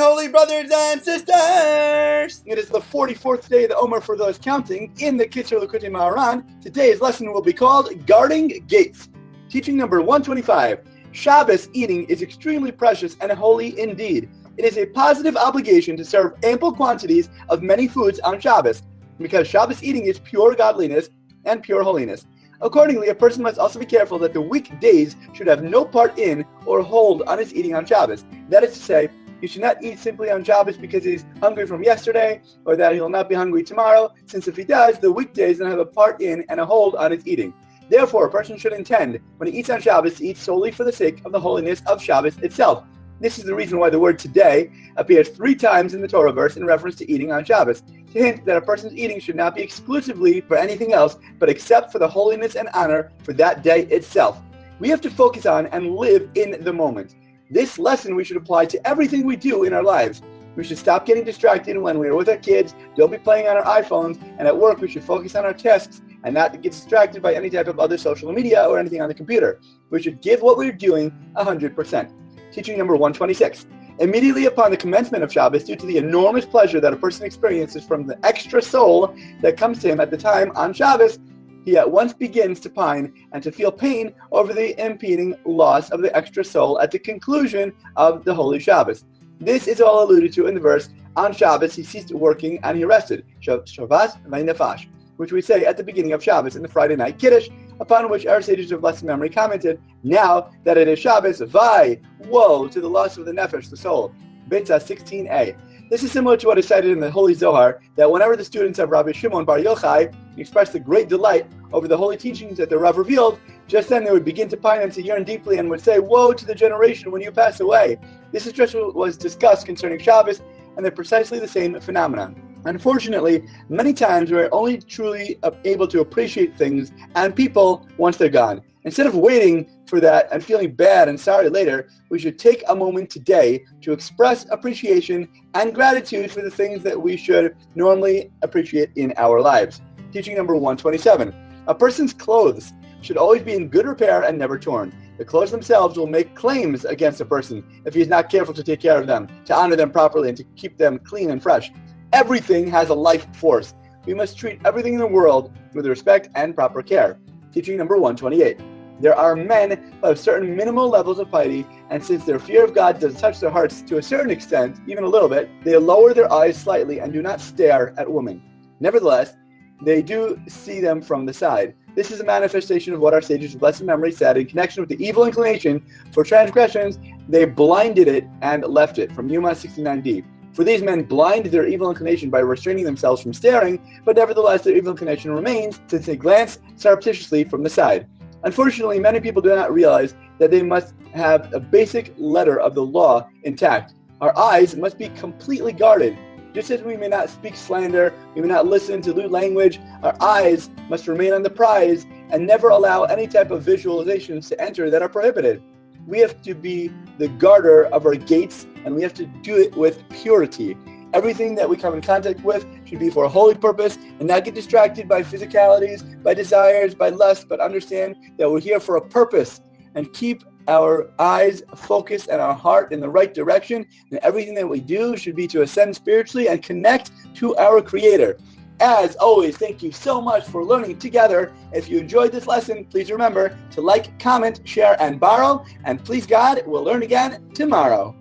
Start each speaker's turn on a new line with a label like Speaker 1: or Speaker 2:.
Speaker 1: holy brothers and sisters!
Speaker 2: It is the 44th day of the Omer for those counting in the Kitzur Likutei Moharan. Today's lesson will be called Guarding Gates. Teaching number 125. Shabbos eating is extremely precious and holy indeed. It is a positive obligation to serve ample quantities of many foods on Shabbos, because Shabbos eating is pure godliness and pure holiness. Accordingly, a person must also be careful that the weekdays should have no part in or hold on his eating on Shabbos. That is to say, he should not eat simply on Shabbos because he's hungry from yesterday, or that he will not be hungry tomorrow, since if he does, the weekdays then have a part in and a hold on his eating. Therefore, a person should intend, when he eats on Shabbos, to eat solely for the sake of the holiness of Shabbos itself. This is the reason why the word today appears 3 times in the Torah verse in reference to eating on Shabbos, to hint that a person's eating should not be exclusively for anything else, but except for the holiness and honor for that day itself. We have to focus on and live in the moment. This lesson we should apply to everything we do in our lives. We should stop getting distracted when we are with our kids, don't be playing on our iPhones, and at work we should focus on our tasks and not get distracted by any type of other social media or anything on the computer. We should give what we're doing 100%. Teaching number 126. Immediately upon the commencement of Shabbos, due to the enormous pleasure that a person experiences from the extra soul that comes to him at the time on Shabbos, he at once begins to pine and to feel pain over the impending loss of the extra soul at the conclusion of the Holy Shabbos. This is all alluded to in the verse, on Shabbos he ceased working and he rested, Shavas v'nefash, which we say at the beginning of Shabbos in the Friday night Kiddush, upon which our sages of blessed memory commented, now that it is Shabbos, woe to the loss of the nefesh, the soul. Beitzah 16a. This is similar to what is cited in the Holy Zohar, that whenever the students of Rabbi Shimon Bar Yochai expressed a great delight over the holy teachings that the Rav revealed, just then they would begin to pine and to yearn deeply and would say, woe to the generation when you pass away. This is just what was discussed concerning Shabbos, and they're precisely the same phenomenon. Unfortunately, many times we're only truly able to appreciate things and people once they're gone. Instead of waiting for that and feeling bad and sorry later, we should take a moment today to express appreciation and gratitude for the things that we should normally appreciate in our lives. Teaching number 127. A person's clothes should always be in good repair and never torn. The clothes themselves will make claims against a person if he is not careful to take care of them, to honor them properly, and to keep them clean and fresh. Everything has a life force. We must treat everything in the world with respect and proper care. Teaching number 128. There are men who have certain minimal levels of piety, and since their fear of God does touch their hearts to a certain extent, even a little bit, they lower their eyes slightly and do not stare at women. Nevertheless, they do see them from the side. This is a manifestation of what our sages of blessed memory said in connection with the evil inclination for transgressions. They blinded it and left it, from Yuma 69d. For these men blind their evil inclination by restraining themselves from staring, but nevertheless their evil inclination remains, since they glance surreptitiously from the side. Unfortunately, many people do not realize that they must have a basic letter of the law intact. Our eyes must be completely guarded. Just as we may not speak slander, we may not listen to lewd language, our eyes must remain on the prize and never allow any type of visualizations to enter that are prohibited. We have to be the guarder of our gates, and we have to do it with purity. Everything that we come in contact with should be for a holy purpose and not get distracted by physicalities, by desires, by lust, but understand that we're here for a purpose and keep our eyes focused and our heart in the right direction, and everything that we do should be to ascend spiritually and connect to our Creator. As always, thank you so much for learning together. If you enjoyed this lesson, please remember to like, comment, share, and borrow. And please God, we'll learn again tomorrow.